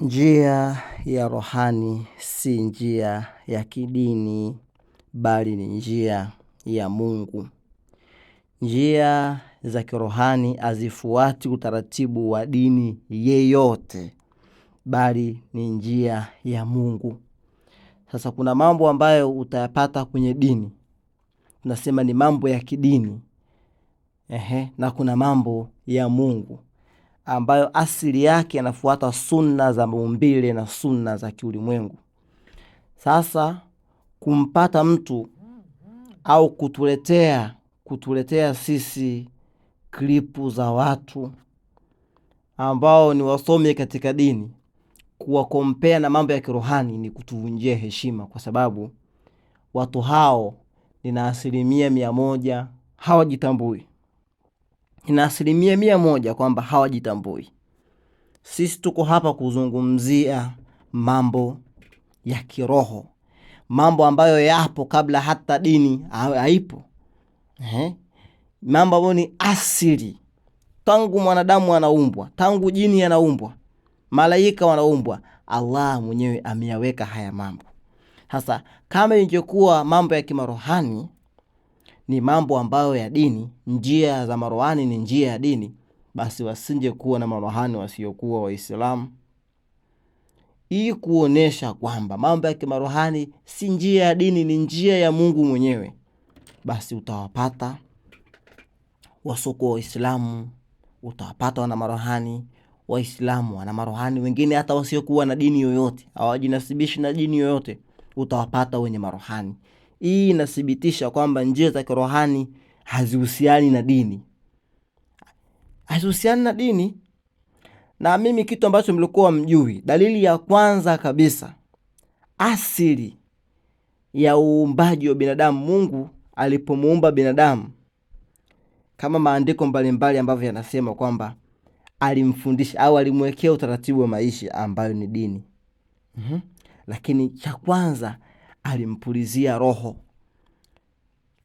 Njia ya rohani si njia ya kidini, bali ni njia ya Mungu. Njia za kirohani hazifuati utaratibu wa dini yeyote, bali ni njia ya Mungu. Sasa kuna mambo ambayo utayapata kwenye dini, tunasema ni mambo ya kidini. Na kuna mambo ya Mungu ambayo asili yake yanafuata sunna za maumbile na sunna za kiulimwengu. Sasa kumpata mtu au kutuletea sisi klipu za watu ambao ni wasomi katika dini, kuwakompea na mambo ya kirohani ni kutuvunjia heshima, kwa sababu watu hao nina 100% hawajitambui. Nina 100% kwamba hawajitambui. Sisi tuko hapa kuzungumzia mambo ya kiroho, mambo ambayo yapo kabla hata dini haipo. Mambo ambayo ni asili tangu mwanadamu anaumbwa, tangu jini anaumbwa, malaika wanaumbwa, Allah mwenyewe ameyaweka haya mambo. Sasa kama ingekuwa mambo ya kimarohani ni mambo ambayo ya dini, njia za marohani ni njia ya dini, basi wasinge kuwa na marohani wasiokuwa Waislamu. Hii kuonesha kwamba mambo ya kimarohani si njia ya dini, ni njia ya Mungu mwenyewe. Basi utawapata wasiokuwa Waislamu, utawapata wana marohani, Waislamu wana marohani, wengine hata wasiokuwa na dini yoyote, hawajinasibishi na dini yoyote, utawapata wenye marohani. Hii inathibitisha kwamba njia za kirohani hazihusiani na dini. Hazihusiani na dini. Na mimi kitu ambacho mlikuwa mjui, dalili ya kwanza kabisa, asili ya uumbaji wa binadamu, Mungu alipomuumba binadamu, kama maandiko mbalimbali ambavyo yanasema kwamba alimfundisha au alimwekea utaratibu wa maisha ambayo ni dini. Lakini cha kwanza alimpulizia roho.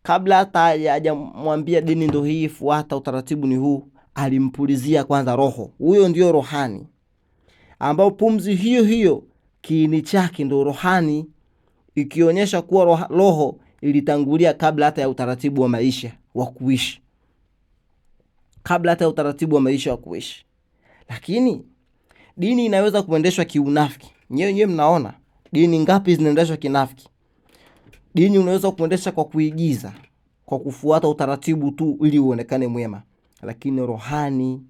Kabla hata hajamwambia dini ndio hii, fuata utaratibu ni huu, alimpulizia kwanza roho. Huyo ndio rohani, ambao pumzi hiyo hiyo kiini chake ndio rohani, ikionyesha kuwa roho ilitangulia kabla hata ya utaratibu wa maisha wa kuishi, kabla hata ya utaratibu wa maisha wa kuishi. Lakini dini inaweza kuendeshwa kiunafiki. Nyewe mnaona dini ngapi zinaendeshwa kinafiki? Dini unaweza kuendesha kwa kuigiza, kwa kufuata utaratibu tu ili uonekane mwema. Lakini rohani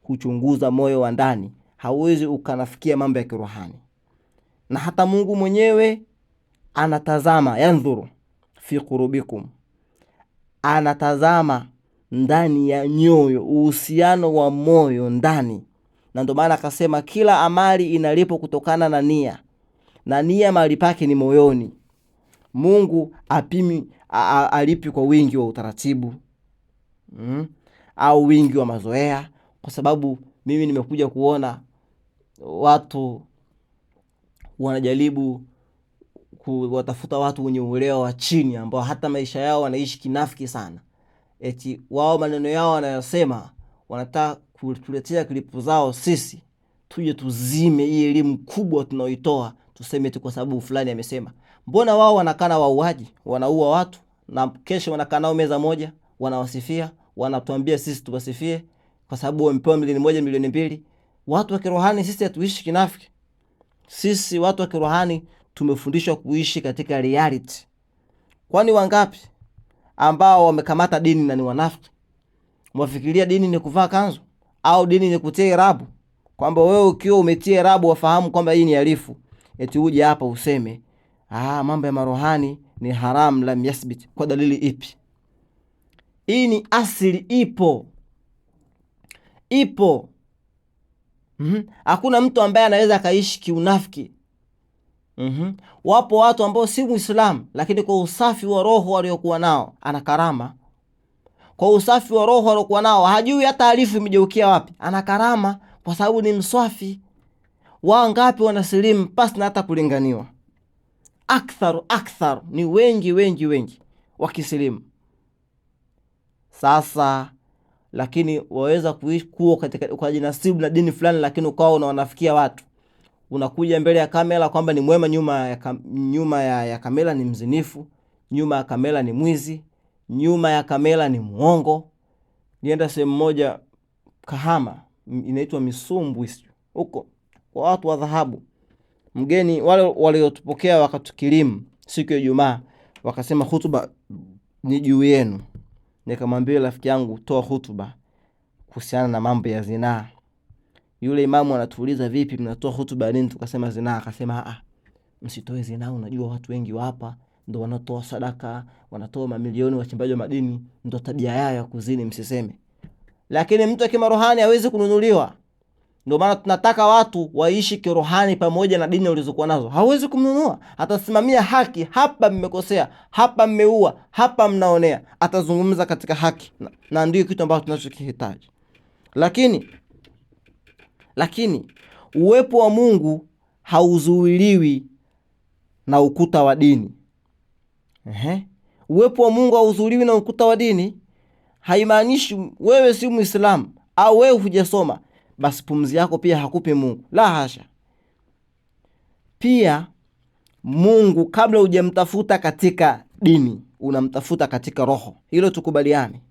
huchunguza moyo wa ndani. Hauwezi ukanafikia mambo ya kirohani. Na hata Mungu mwenyewe anatazama, yanzuru fi qurubikum, anatazama ndani ya nyoyo, uhusiano wa moyo ndani. Na ndio maana akasema kila amali inalipo kutokana na nia, na nia mahali pake ni moyoni. Mungu alipi kwa wingi wa utaratibu au wingi wa mazoea. Kwa sababu mimi nimekuja kuona watu wanajaribu kuwatafuta watu wenye uelewa wa chini, ambao hata maisha yao wanaishi kinafiki sana. Eti wao maneno yao wanayosema, wanataka kutuletea klipu zao sisi tuje tuzime hii elimu kubwa tunaoitoa, tuseme tu kwa sababu fulani amesema. Mbona wao wanakana wauaji, wanaua watu, na kesho wanakanao meza moja, wanawasifia, wanatuambia sisi tuwasifie kwa sababu wamepewa 1,000,000, 2,000,000. Watu wa kirohani sisi hatuishi kinafiki. Sisi watu wa kirohani tumefundishwa kuishi katika reality. Kwani wangapi ambao wamekamata dini na ni wanafiki? Mwafikiria dini ni kuvaa kanzu au dini ni kutia irabu? Kwamba wewe ukiwa umetia irabu wafahamu kwamba hii ni alifu, eti uje hapa useme mambo ya marohani ni haram lam yasbit. Kwa dalili ipi? Hii ni asili, ipo. Hakuna mtu ambaye anaweza akaishi kiunafiki. Wapo watu ambao si Muislamu, lakini kwa usafi wa roho waliokuwa nao ana karama. Kwa usafi wa roho waliokuwa nao hajui hata alifu imegeukia wapi, ana karama kwa sababu ni mswafi. Wangapi wanasilimu pasi na hata kulinganiwa? Akthar ni wengi wakisilimu. Sasa lakini waweza kuwa katika kwa jinasibu na dini fulani, lakini ukawa unawanafikia watu. unakuja mbele ya kamera kwamba ni mwema, nyuma ya kamera ni mzinifu, nyuma ya kamera ni mwizi, nyuma ya kamera ni muongo. Nienda sehemu moja Kahama, inaitwa Misumbwi huko, kwa watu wa dhahabu. Mgeni wale waliotupokea wakatukirimu siku ya Ijumaa, wakasema hutuba ni juu yenu. Nikamwambia rafiki yangu, toa hutuba kuhusiana na mambo ya zinaa. Yule imamu anatuuliza, vipi mnatoa hutuba nini? Tukasema zinaa. Akasema msitoe zinaa, unajua watu wengi hapa ndio wanatoa sadaka, wanatoa mamilioni, wachimbaji wa madini ndio tabia yao ya kuzini, msiseme. Lakini mtu akima rohani hawezi kununuliwa. Ndio maana tunataka watu waishi kirohani pamoja na dini ulizokuwa nazo. Hawezi kumnunua. Atasimamia haki, hapa mmekosea, hapa mmeua, hapa mnaonea. Atazungumza katika haki, na ndio kitu ambacho tunachokihitaji. Lakini uwepo wa Mungu hauzuiliwi na ukuta wa dini. Uwepo wa Mungu hauzuiliwi na ukuta wa dini. Haimaanishi wewe si Muislamu au wewe hujasoma basi pumzi yako pia hakupi Mungu. La hasha. Pia Mungu kabla hujamtafuta katika dini, unamtafuta katika roho. Hilo tukubaliane.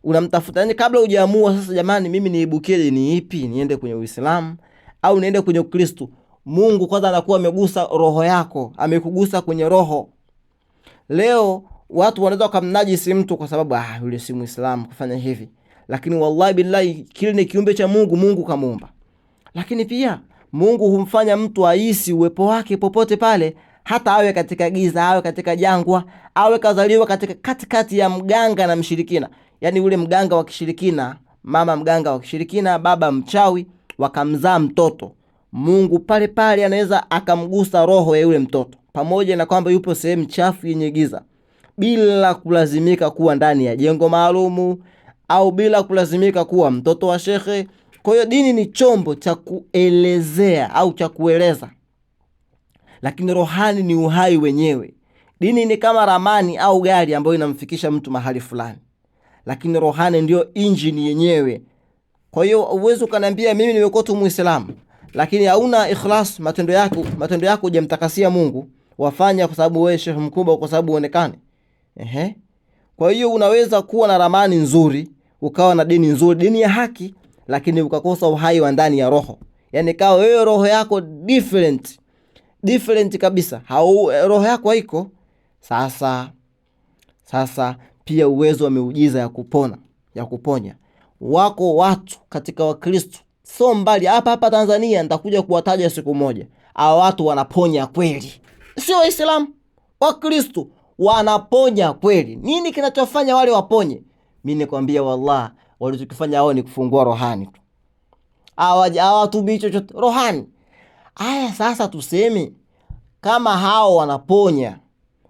Unamtafuta, yani kabla hujaamua sasa, jamani mimi niibukie dini ipi, niende kwenye Uislamu au niende kwenye Ukristo, Mungu kwanza anakuwa amegusa roho yako, amekugusa kwenye roho. Leo watu wanaweza kumnajisi mtu kwa sababu yule si Muislamu kufanya hivi, lakini wallahi billahi kile ni kiumbe cha Mungu, Mungu kamuumba. Lakini pia Mungu humfanya mtu ahisi uwepo wake popote pale, hata awe katika giza, awe katika jangwa, awe kazaliwa katika katikati ya mganga na mshirikina. Yani ule mganga wa kishirikina, mama mganga wa kishirikina, baba mchawi, wakamzaa mtoto. Mungu pale pale anaweza akamgusa roho ya yule mtoto, pamoja na kwamba yupo sehemu chafu yenye giza, bila kulazimika kuwa ndani ya jengo maalumu au bila kulazimika kuwa mtoto wa shekhe. Kwa hiyo dini ni chombo cha kuelezea au cha kueleza, lakini rohani ni uhai wenyewe. Dini ni kama ramani au gari ambayo inamfikisha mtu mahali fulani, lakini rohani ndio injini yenyewe. Kwa hiyo uwezo kaniambia mimi nimekuwa tu Muislamu, lakini hauna ikhlas, matendo yako hujamtakasia Mungu, wafanya kwa sababu wewe shehe mkubwa, kwa sababu uonekane. Kwa hiyo unaweza kuwa na ramani nzuri, ukawa na dini nzuri, dini ya haki, lakini ukakosa uhai wa ndani ya roho. Yani kawa wewe roho yako different kabisa, roho yako haiko. Sasa pia uwezo wa miujiza ya kuponya. Wako watu katika Wakristo so mbali hapa Tanzania, nitakuja kuwataja siku moja. Hao watu wanaponya kweli. Sio Waislamu, Wakristo wanaponya kweli. Nini kinachofanya wale waponye? Mimi nikwambia wallahi, walichokifanya hao ni kufungua rohani tu. Hawatubii chochote rohani. Sasa tuseme kama hao wanaponya,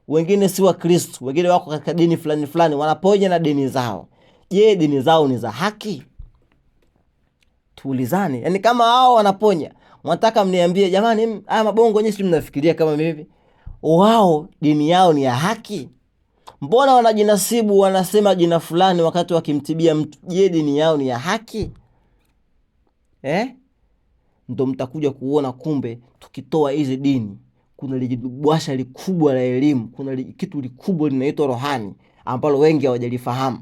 wengine si Wakristo, wengine wako katika dini fulani wanaponya na dini zao. Je, dini zao ni za haki? Tuulizane. Yani kama hao wanaponya, mnataka mniambie jamani, haya mabongo nyinyi mnafikiria kama mimi, wao dini yao ni ya haki? Mbona wanajinasibu wanasema jina fulani wakati wakimtibia mtu? Je, dini yao ni ya haki? Ndio mtakuja kuona kumbe tukitoa hizi dini kuna lijibwasha likubwa la elimu, kuna kitu likubwa linaitwa rohani ambalo wengi hawajalifahamu.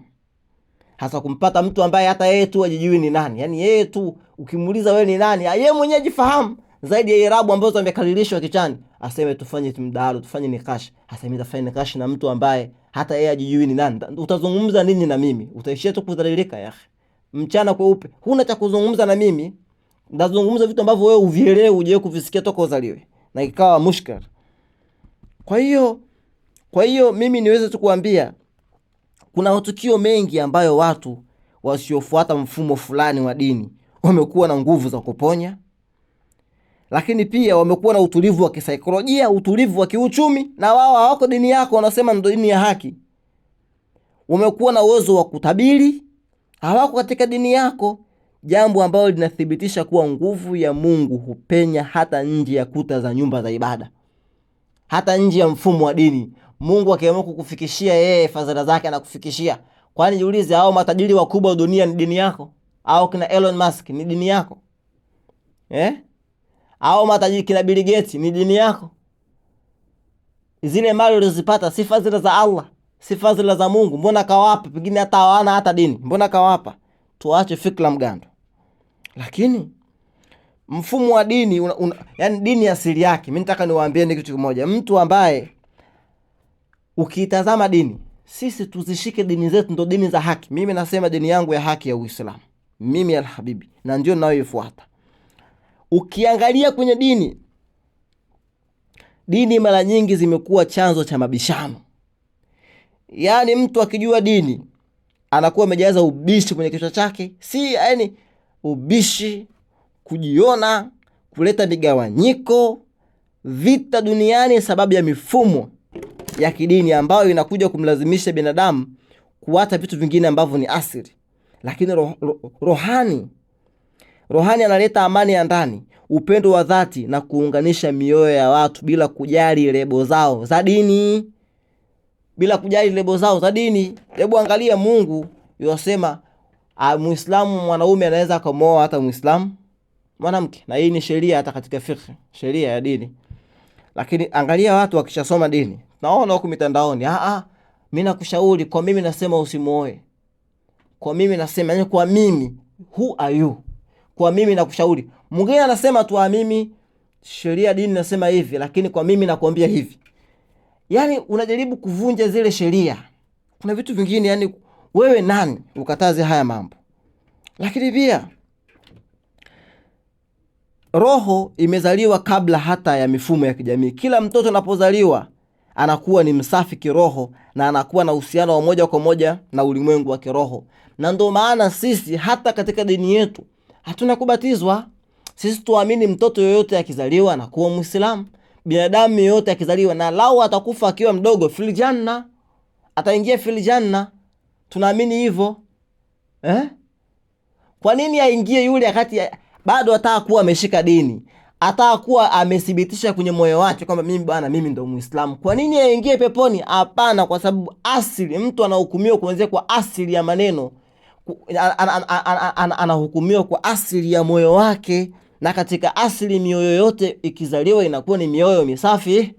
Hasa kumpata mtu ambaye hata yeye tu hajijui ni nani. Yani yeye tu ukimuuliza wewe ni nani, yeye mwenyewe ajifahamu zaidi ya irabu ambazo amekalilishwa kichani, aseme tufanye mdahalo, tufanye nikash. Hasa mimi nitafanya nikash na mtu ambaye hata yeye hajijui ni nani. Utazungumza nini na mimi? Utaishia tu kudhalilika ya mchana kweupe. Huna cha kuzungumza na mimi. Ndazungumza vitu ambavyo wewe uvielewe, uje kuvisikia toka uzaliwe, na ikawa mushkil. Kwa hiyo mimi niweze tu kuambia kuna matukio mengi ambayo watu wasiofuata mfumo fulani wa dini wamekuwa na nguvu za kuponya, lakini pia wamekuwa na utulivu wa kisaikolojia, utulivu wa kiuchumi, na wao hawako dini yako wanasema ndio dini ya haki. Wamekuwa na uwezo wa kutabiri, hawako katika dini yako, jambo ambalo linathibitisha kuwa nguvu ya Mungu hupenya hata nje ya kuta za nyumba za ibada, hata nje ya mfumo wa dini. Mungu akiamua kukufikishia yeye fadhila zake anakufikishia. Kwani jiulize, hao matajiri wakubwa dunia ni dini yako? Au kina Elon Musk ni dini yako? au matajiri kina Bill Gates ni dini yako? Zile mali ulizopata si fadhila za Allah, si fadhila za Mungu? Mbona kawapa? Pengine hata hawana hata dini, mbona kawapa? Tuache fikra mgando. Lakini mfumo wa dini yani dini asili yake, mimi nataka niwaambieni kitu kimoja. Mtu ambaye ukitazama dini, sisi tuzishike dini zetu, ndo dini za haki. Mimi nasema dini yangu ya haki ya Uislamu, mimi Al-Habibi, na ndio ninayoifuata. Ukiangalia kwenye dini mara nyingi zimekuwa chanzo cha mabishano. Yaani mtu akijua dini anakuwa amejaza ubishi kwenye kichwa chake, si yani ubishi, kujiona, kuleta migawanyiko, vita duniani sababu ya mifumo ya kidini ambayo inakuja kumlazimisha binadamu kuacha vitu vingine ambavyo ni asili. Lakini rohani analeta amani ya ndani, upendo wa dhati na kuunganisha mioyo ya watu bila kujali lebo zao za dini. Hebu angalia, Mungu yosema Muislamu mwanaume anaweza kumooa hata Muislamu mwanamke, na hii ni sheria hata katika fiqh, sheria ya dini. Lakini angalia watu wakishasoma dini, naona huko mitandaoni, mimi nakushauri, kwa mimi nasema usimooe, kwa mimi nasema, yani kwa mimi, who are you? Kwa mimi nakushauri. Mwingine anasema tu mimi sheria dini nasema hivi, lakini kwa mimi nakwambia hivi. Yani unajaribu kuvunja zile sheria. Kuna vitu vingine, yani wewe nani ukataze haya mambo? Lakini pia roho imezaliwa kabla hata ya mifumo ya kijamii. Kila mtoto anapozaliwa anakuwa ni msafi kiroho na anakuwa na uhusiano wa moja kwa moja na ulimwengu wa kiroho. Na ndio maana sisi hata katika dini yetu hatuna kubatizwa. Sisi tuamini mtoto yoyote akizaliwa anakuwa Muislamu. Binadamu yoyote akizaliwa, na lao atakufa akiwa mdogo, fil janna, ataingia fil janna. Tunaamini hivyo. Kwa nini aingie yule wakati bado atakuwa ameshika dini, atakuwa amethibitisha kwenye moyo wake kwamba mimi ndo Muislamu? Kwa nini aingie peponi? Hapana, kwa sababu asili, mtu anahukumiwa kuanzia kwa asili ya maneno, anahukumiwa kwa asili ya moyo wake. Na katika asili, mioyo yote ikizaliwa inakuwa ni mioyo misafi.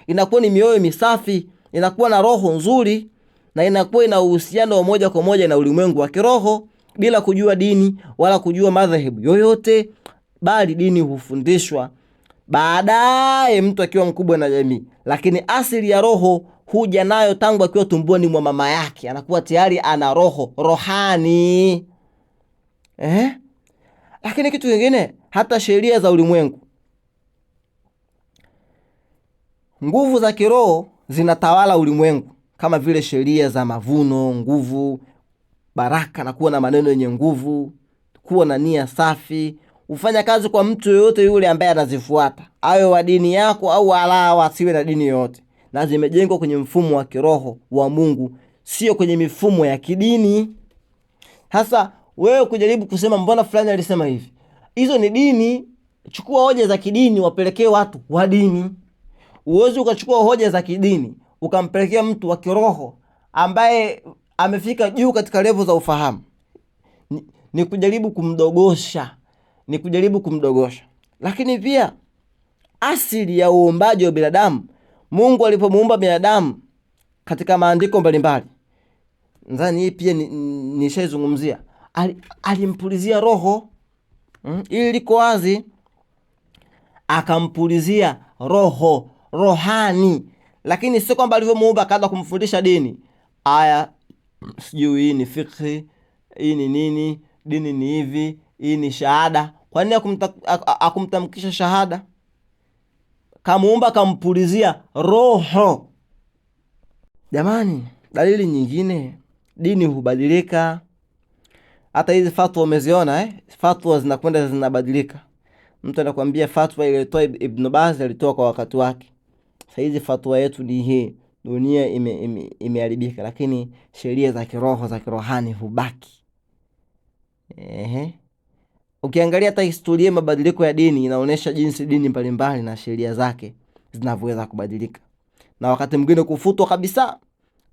Inakuwa ni mioyo misafi, inakuwa na roho nzuri, na inakuwa ina uhusiano wa moja kwa moja na ulimwengu wa kiroho, bila kujua dini wala kujua madhehebu yoyote, bali dini hufundishwa baadaye mtu akiwa mkubwa na jamii. Lakini asili ya roho huja nayo tangu akiwa tumboni mwa mama yake, anakuwa tayari ana rohani. Lakini kitu kingine, hata sheria za ulimwengu, nguvu za kiroho zinatawala ulimwengu, kama vile sheria za mavuno, nguvu, baraka, na kuwa na maneno yenye nguvu, kuwa na nia safi, ufanya kazi kwa mtu yoyote yule ambaye anazifuata, awe wa dini yako au wala asiwe na dini yoyote, na zimejengwa kwenye mfumo wa kiroho wa Mungu, sio kwenye mifumo ya kidini. Hasa wewe kujaribu kusema mbona fulani alisema hivi, hizo ni dini. Chukua hoja za kidini wapelekee watu wa dini. Uwezi ukachukua hoja za kidini ukampelekea mtu wa kiroho ambaye amefika juu katika level za ufahamu. Ni kujaribu kumdogosha. Lakini pia asili ya uumbaji wa binadamu, Mungu alipomuumba binadamu katika maandiko mbalimbali, nadhani hii pia nishaizungumzia, alimpulizia roho. Ili liko wazi, akampulizia rohani. Lakini sio kwamba alivyomuumba akaanza kumfundisha dini, aya sijui hii ni fiqh, hii ni nini, dini ni hivi, hii ni shahada. Kwa nini akumtamkisha shahada? Kamuumba, kampulizia roho. Jamani, dalili nyingine, dini hubadilika. Hata hizi fatwa umeziona, fatwa zinakwenda zinabadilika. Mtu anakuambia fatwa ile ilitoa Ibn Baz, alitoa kwa wakati wake. Sasa hizi fatwa yetu ni hii, dunia imeharibika, lakini sheria za kiroho za kirohani hubaki. Ukiangalia hata historia mabadiliko ya dini inaonyesha jinsi dini mbalimbali na sheria zake zinavyoweza kubadilika, na wakati mwingine kufutwa kabisa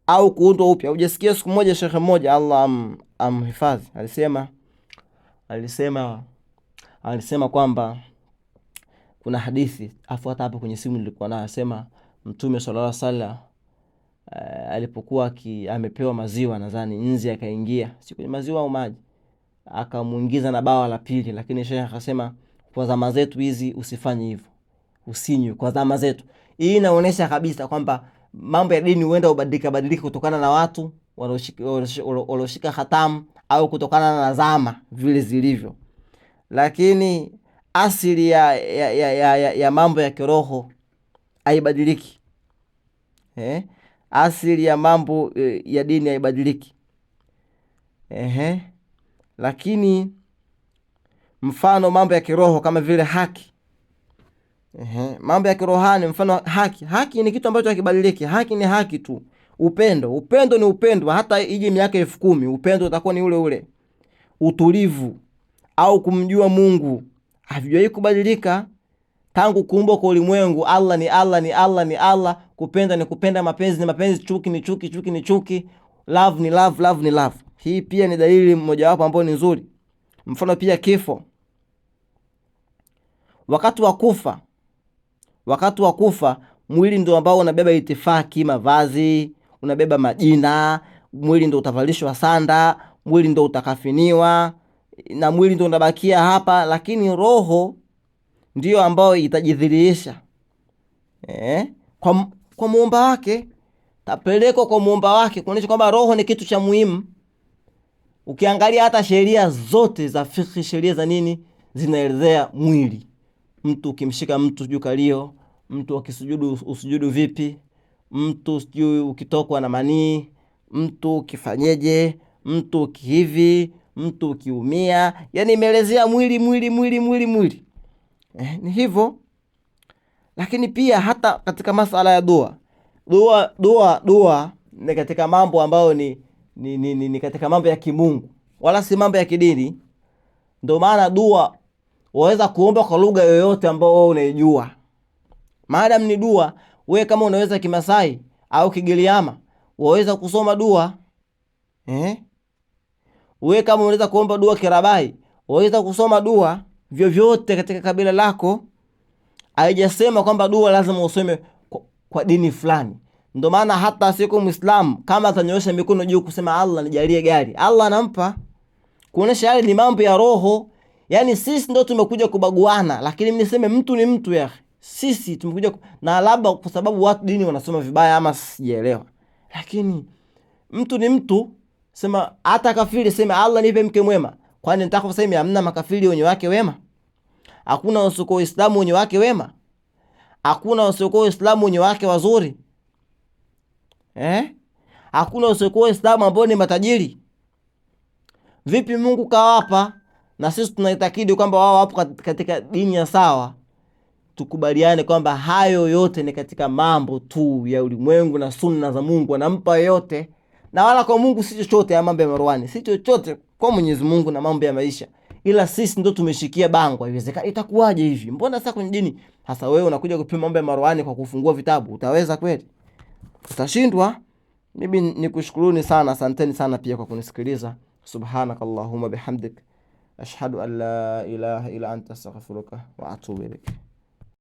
au kuundwa upya. Hujasikia siku moja shekhe mmoja, Allah amhifadhi, alisema kwamba kuna hadithi afuata hapo kwenye simu nilikuwa nayo, nasema Mtume sallallahu alaihi wasallam alipokuwa amepewa maziwa, nadhani nzi akaingia, si kwenye maziwa au maji, akamuingiza na bawa la pili, lakini Sheikh akasema kwa zama zetu hizi usifanye hivyo, usinywe kwa zama zetu. Hii inaonyesha kabisa kwamba mambo ya dini huenda badilika kutokana na watu walioshika hatamu au kutokana na zama vile zilivyo, lakini asili ya mambo ya kiroho haibadiliki. Asili ya mambo ya dini haibadiliki. Lakini mfano mambo ya kiroho kama vile haki. Mambo ya kirohani, mfano haki ni kitu ambacho hakibadiliki. Haki ni haki tu. Upendo ni upendo, hata ije miaka 10,000 upendo utakuwa ni ule ule. Utulivu au kumjua Mungu havijawahi kubadilika tangu kuumbwa kwa ulimwengu. Allah ni Allah, ni Allah, ni Allah. Kupenda ni kupenda, mapenzi ni mapenzi, chuki ni chuki, chuki ni chuki, love ni love, love ni love. Hii pia ni dalili mmoja wapo ambayo ni nzuri. Mfano pia kifo. Wakati wa kufa mwili ndio ambao unabeba itifaki, mavazi, unabeba majina, mwili ndio utavalishwa sanda, mwili ndio utakafiniwa, na mwili ndio unabakia hapa, lakini roho ndio ambao itajidhihirisha kwa muumba wake, tapelekwa kwa muumba wake, kuonyesha kwamba roho ni kitu cha muhimu. Ukiangalia hata sheria zote za fiqh, sheria za nini zinaelezea mwili. Mtu ukimshika mtu juu kalio, mtu akisujudu usujudu vipi, mtu sijui ukitokwa na manii, mtu ukifanyeje, mtu ukihivi, mtu ukiumia, yani imeelezea mwili. Ni hivyo. Lakini pia hata katika masala ya dua ni katika mambo ambayo ni katika mambo ya kimungu, wala si mambo ya kidini. Ndio maana dua waweza kuomba kwa lugha yoyote ambayo wewe unaijua. Maadamu ni dua, wewe kama unaweza Kimasai au Kigiriama, waweza kusoma dua. Wewe kama unaweza kuomba dua Kirabai, waweza kusoma dua. Vyovyote katika kabila lako, haijasema kwamba dua lazima usome kwa dini fulani. Ndio maana hata siku Muislamu kama atanyoosha mikono juu kusema Allah nijalie gari, Allah anampa, kuonesha yale ni mambo ya roho. Yani sisi ndio tumekuja kubaguana, lakini mimi niseme mtu ni mtu ya. Sisi tumekuja na labda kwa sababu watu dini wanasoma vibaya ama sijaelewa. Lakini mtu ni mtu, sema hata kafiri sema Allah nipe mke mwema. Kwani nitaka kusema hamna makafiri wenye wake wema? Hakuna wasoko Uislamu wenye wake wema? Hakuna wasoko Uislamu wenye wake wazuri? Hakuna wasoko Uislamu ambao ni matajiri? Vipi Mungu kawapa na sisi tunaitakidi kwamba wao wapo katika dini ya sawa? Tukubaliane kwamba hayo yote ni katika mambo tu ya ulimwengu na sunna za Mungu, anampa yote. Na wala kwa Mungu si chochote ya mambo ya marwani, si chochote kwa Mwenyezi Mungu na mambo ya maisha. Ila sisi ndio tumeshikia bango. Haiwezekani, itakuwaje hivi? Mbona sasa kwenye dini hasa wewe unakuja kupima mambo ya marwani kwa kufungua vitabu? Utaweza kweli? Utashindwa. Mimi nikushukuruni sana, asanteni sana pia kwa kunisikiliza. Subhanakallahumma bihamdik, ashhadu an la ilaha illa anta astaghfiruka wa atubu ilaik.